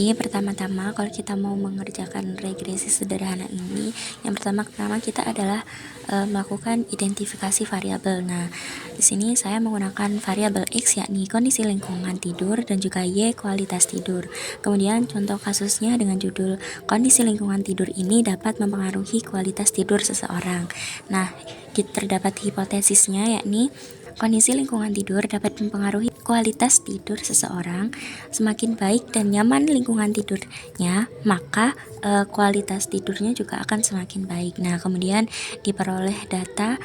Jadi pertama-tama kalau kita mau mengerjakan regresi sederhana ini, yang pertama kita adalah melakukan identifikasi variabel. Nah, di sini saya menggunakan variabel X yakni kondisi lingkungan tidur dan juga Y kualitas tidur. Kemudian contoh kasusnya dengan judul kondisi lingkungan tidur ini dapat mempengaruhi kualitas tidur seseorang. Nah, terdapat hipotesisnya yakni kondisi lingkungan tidur dapat mempengaruhi kualitas tidur seseorang. Semakin baik dan nyaman lingkungan tidurnya, maka kualitas tidurnya juga akan semakin baik. Nah, kemudian diperoleh data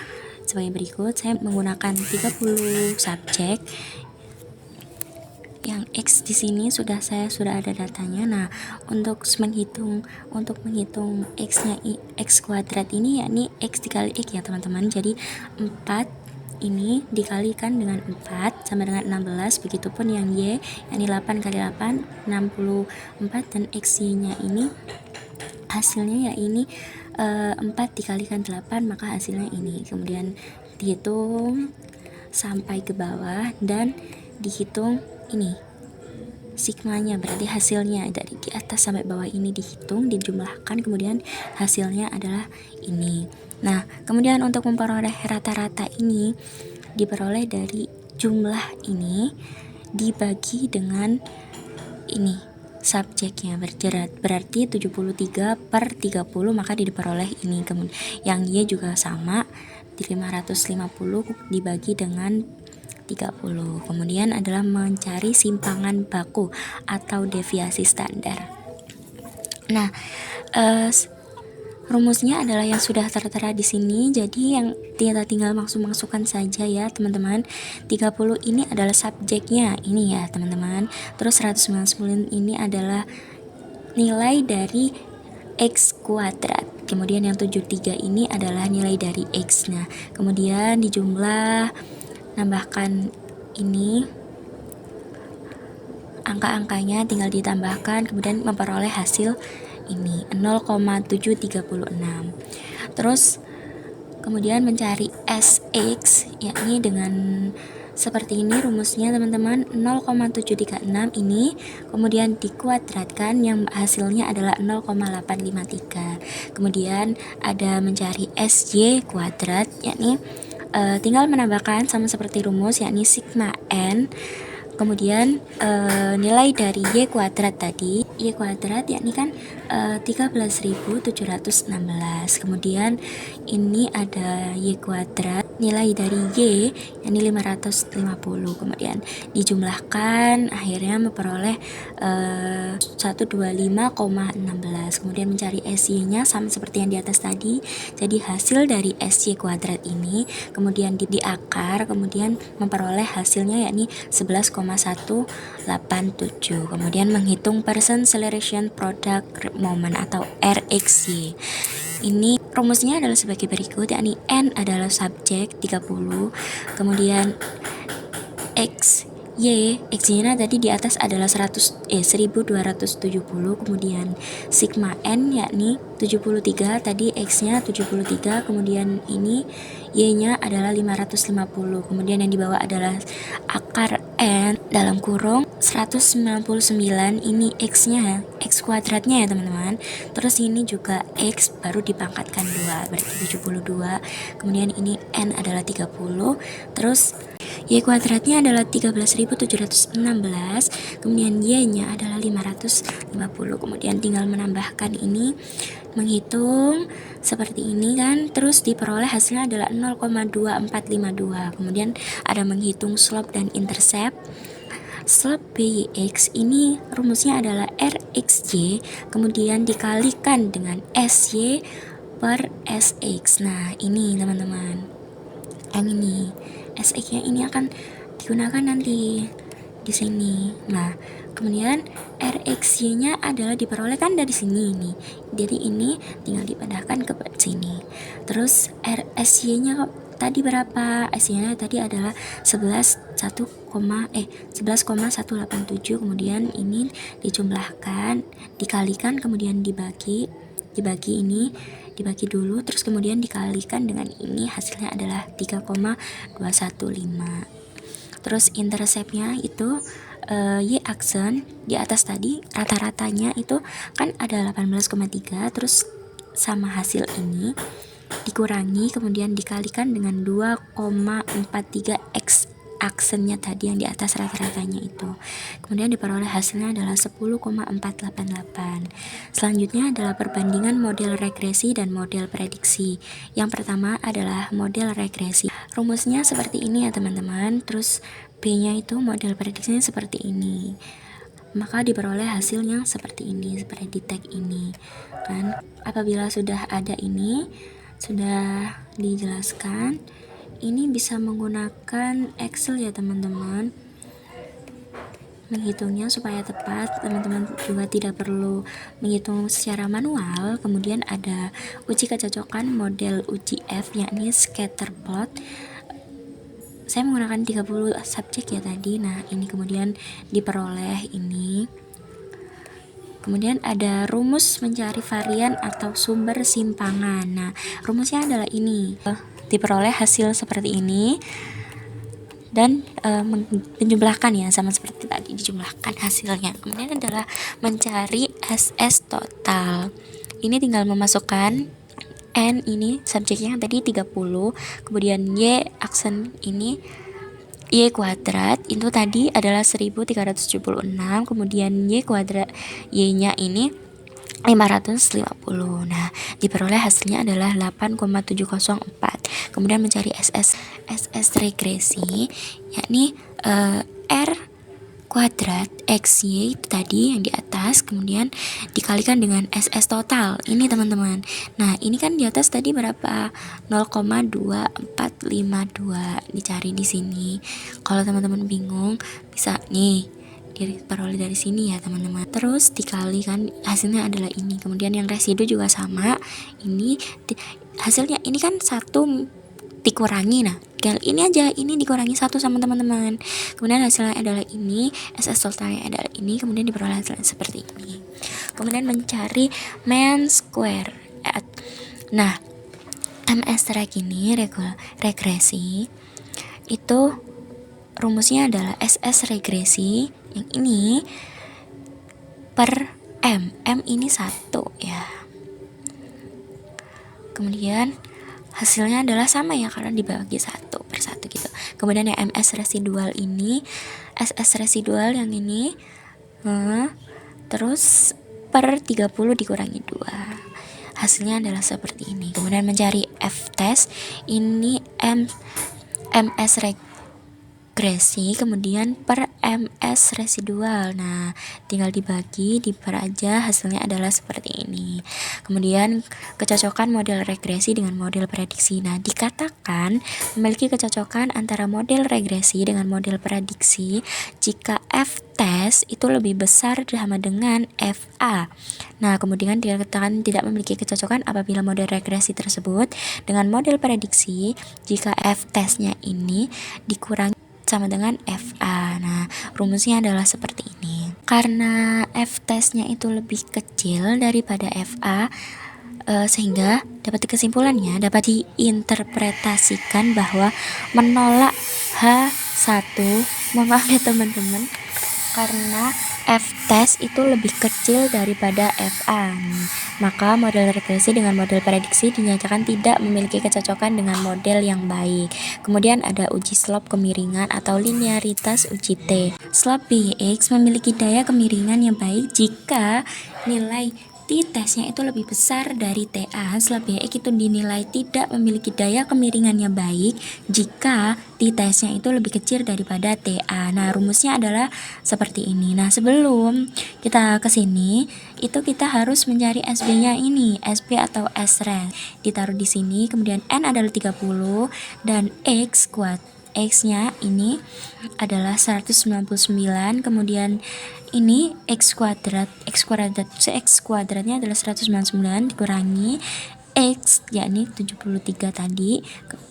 sebagai berikut. Saya menggunakan 30 subjek. Yang X di sini sudah ada datanya. Nah, untuk menghitung X-nya X kuadrat ini yakni X dikali X ya teman-teman. Jadi 4 ini dikalikan dengan 4 sama dengan 16, begitupun yang Y yakni 8 kali 8 64, dan XY nya ini hasilnya ya ini 4 dikalikan 8, maka hasilnya ini. Kemudian dihitung sampai ke bawah dan dihitung ini sigmanya, berarti hasilnya dari di atas sampai bawah ini dihitung, dijumlahkan, kemudian hasilnya adalah ini. Nah, kemudian untuk memperoleh rata-rata ini diperoleh dari jumlah ini dibagi dengan ini subjeknya, berarti 73 per 30, maka diperoleh ini. Kemudian yang Y juga sama, di 550 dibagi dengan 30. Kemudian adalah mencari simpangan baku atau deviasi standar. Nah, rumusnya adalah yang sudah tertera di sini. Jadi yang kita tinggal masukkan saja ya teman-teman. 30 ini adalah subjeknya ini ya teman-teman. Terus 190 ini adalah nilai dari X kuadrat. Kemudian yang 73 ini adalah nilai dari X. Nah, kemudian dijumlah, nambahkan ini angka-angkanya tinggal ditambahkan, kemudian memperoleh hasil ini 0,736. Terus kemudian mencari SX yakni dengan seperti ini rumusnya teman-teman, 0,736 ini kemudian dikuadratkan yang hasilnya adalah 0,853. Kemudian ada mencari SY kuadrat yakni tinggal menambahkan sama seperti rumus yakni sigma n, kemudian nilai dari Y kuadrat tadi, Y kuadrat yakni kan 13.716. Kemudian ini ada Y kuadrat, nilai dari Y yakni 550, kemudian dijumlahkan akhirnya memperoleh 125,16. Kemudian mencari SY nya sama seperti yang di atas tadi. Jadi hasil dari SY kuadrat ini kemudian di akar, kemudian memperoleh hasilnya yakni 11,187. Kemudian menghitung percent acceleration product moment atau RXY. Ini rumusnya adalah sebagai berikut, yakni N adalah subjek 30, kemudian XY-nya tadi di atas adalah 1270, kemudian sigma N yakni 73, tadi X-nya 73, kemudian ini Y-nya adalah 550, kemudian yang di bawah adalah akar N dalam kurung 199, ini X-nya, X kuadratnya ya teman-teman. Terus ini juga X baru dipangkatkan 2, berarti 72, kemudian ini N adalah 30, terus Y kuadratnya adalah 13.716, kemudian Y-nya adalah 550, kemudian tinggal menambahkan ini, menghitung seperti ini kan, terus diperoleh hasilnya adalah 0,2452. Kemudian ada menghitung slope dan intercept. Slope BYX ini rumusnya adalah RXY, kemudian dikalikan dengan SY per SX. Nah, ini teman-teman, yang ini SX nya ini akan digunakan nanti di sini. Nah, kemudian RXY nya adalah diperolehkan dari sini ini. Jadi ini tinggal dipindahkan ke sini. Terus RSY nya tadi berapa? SY nya tadi adalah 11,187, kemudian ini dijumlahkan, dikalikan, kemudian dibagi ini, dibagi dulu, terus kemudian dikalikan dengan ini, hasilnya adalah 3,215. Terus interceptnya itu Y aksen di atas tadi rata-ratanya itu kan ada 18,3, terus sama hasil ini dikurangi kemudian dikalikan dengan 2,43 X aksennya tadi yang di atas rata-ratanya itu, kemudian diperoleh hasilnya adalah 10,488. Selanjutnya adalah perbandingan model regresi dan model prediksi. Yang pertama adalah model regresi. Rumusnya seperti ini ya teman-teman, terus B-nya itu model prediksinya seperti ini, maka diperoleh hasil yang seperti ini, seperti di tag ini kan. Apabila sudah ada ini, sudah dijelaskan, ini bisa menggunakan Excel ya teman-teman, menghitungnya supaya tepat. Teman-teman juga tidak perlu menghitung secara manual. Kemudian ada uji kecocokan model uji F, yakni scatter plot. Saya menggunakan 30 subjek ya tadi. Nah, ini kemudian diperoleh ini. Kemudian ada rumus mencari varian atau sumber simpangan. Nah, rumusnya adalah ini. Diperoleh hasil seperti ini dan menjumlahkan ya, sama seperti tadi, dijumlahkan hasilnya. Kemudian adalah mencari SS total. Ini tinggal memasukkan N ini subjeknya tadi 30, kemudian Y aksen ini Y kuadrat itu tadi adalah 1376, kemudian Y kuadrat Y-nya ini 550. Nah, diperoleh hasilnya adalah 8,704. Kemudian mencari SS regresi, yakni R kuadrat XY itu tadi yang di atas, kemudian dikalikan dengan SS total ini teman-teman. Nah, ini kan di atas tadi berapa? 0,2452 dicari di sini. Kalau teman-teman bingung bisa nih diperoleh dari sini ya teman-teman. Terus dikalikan hasilnya adalah ini. Kemudian yang residu juga sama. Ini hasilnya ini kan 1 dikurangi, nah ini aja, ini dikurangi 1 sama teman-teman. Kemudian hasilnya adalah ini, SS totalnya adalah ini, kemudian diperoleh hasilnya seperti ini. Kemudian mencari mean square. Nah, MS reg ini regresi itu rumusnya adalah SS regresi yang ini per M ini 1 ya. Kemudian hasilnya adalah sama ya, karena dibagi 1 per 1 gitu. Kemudian yang MS residual ini, SS residual yang ini, terus per 30 dikurangi 2. Hasilnya adalah seperti ini. Kemudian mencari F test, ini MS regresi, kemudian per MS residual. Nah, tinggal dibagi, diper aja, hasilnya adalah seperti ini. Kemudian kecocokan model regresi dengan model prediksi. Nah, dikatakan memiliki kecocokan antara model regresi dengan model prediksi jika F test itu lebih besar sama dengan FA. Nah, kemudian dikatakan tidak memiliki kecocokan apabila model regresi tersebut dengan model prediksi jika F testnya ini dikurangi sama dengan FA. Nah, rumusnya adalah seperti ini. Karena F testnya itu lebih kecil daripada FA, sehingga dapat kesimpulannya dapat diinterpretasikan bahwa menolak H1, maaf ya teman-teman, karena F test itu lebih kecil daripada FA. Maka model regresi dengan model prediksi dinyatakan tidak memiliki kecocokan dengan model yang baik. Kemudian ada uji slope kemiringan atau linearitas uji T. Slope Bx memiliki daya kemiringan yang baik jika nilai T tesnya itu lebih besar dari TA. Slope Bx itu dinilai tidak memiliki daya kemiringan yang baik jika T tesnya itu lebih kecil daripada TA. Nah, rumusnya adalah seperti ini. Nah, sebelum kita ke sini, itu kita harus mencari SB-nya ini, SB atau S-res. Ditaruh di sini, kemudian N adalah 30 dan X kuadrat. X-nya ini adalah 199, kemudian ini X kuadratnya adalah 199 dikurangi X, yakni 73 tadi,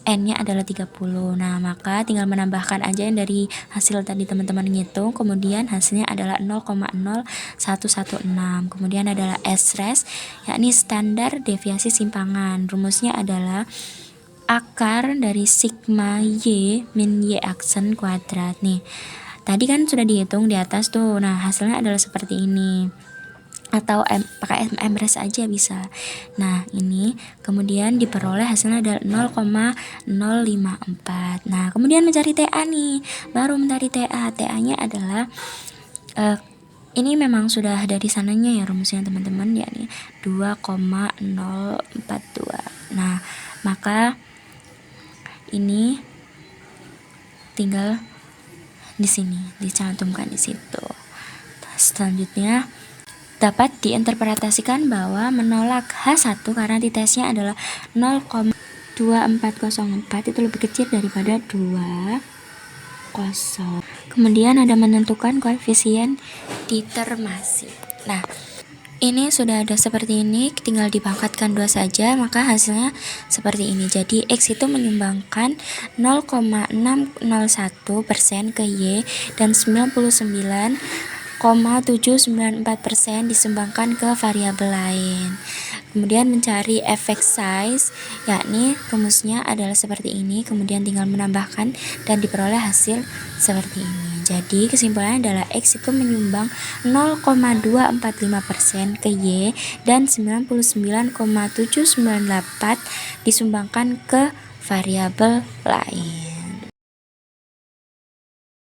N-nya adalah 30. Nah, maka tinggal menambahkan aja yang dari hasil tadi teman-teman ngitung, kemudian hasilnya adalah 0,0116. Kemudian adalah S-res, yakni standar deviasi simpangan. Rumusnya adalah akar dari sigma Y min Y aksen kuadrat nih. Tadi kan sudah dihitung di atas tuh. Nah, hasilnya adalah seperti ini. Atau pakai MRS aja bisa. Nah, ini kemudian diperoleh hasilnya adalah 0,054. Nah, kemudian mencari TA nih. Baru mencari TA. TA-nya adalah ini memang sudah dari sananya ya rumusnya teman-teman, yakni 2,042. Nah, maka ini tinggal di sini dicantumkan di situ. Selanjutnya dapat diinterpretasikan bahwa menolak H1 karena titasnya adalah 0,2404 itu lebih kecil daripada 20. Kemudian ada menentukan koefisien determinasi. Nah, ini sudah ada seperti ini, tinggal dipangkatkan 2 saja, maka hasilnya seperti ini. Jadi X itu menyumbangkan 0,601% ke Y dan 99,794% disumbangkan ke variabel lain. Kemudian mencari efek size, yakni rumusnya adalah seperti ini, kemudian tinggal menambahkan dan diperoleh hasil seperti ini. Jadi kesimpulannya adalah X itu menyumbang 0,245% ke Y dan 99,794 disumbangkan ke variabel lain.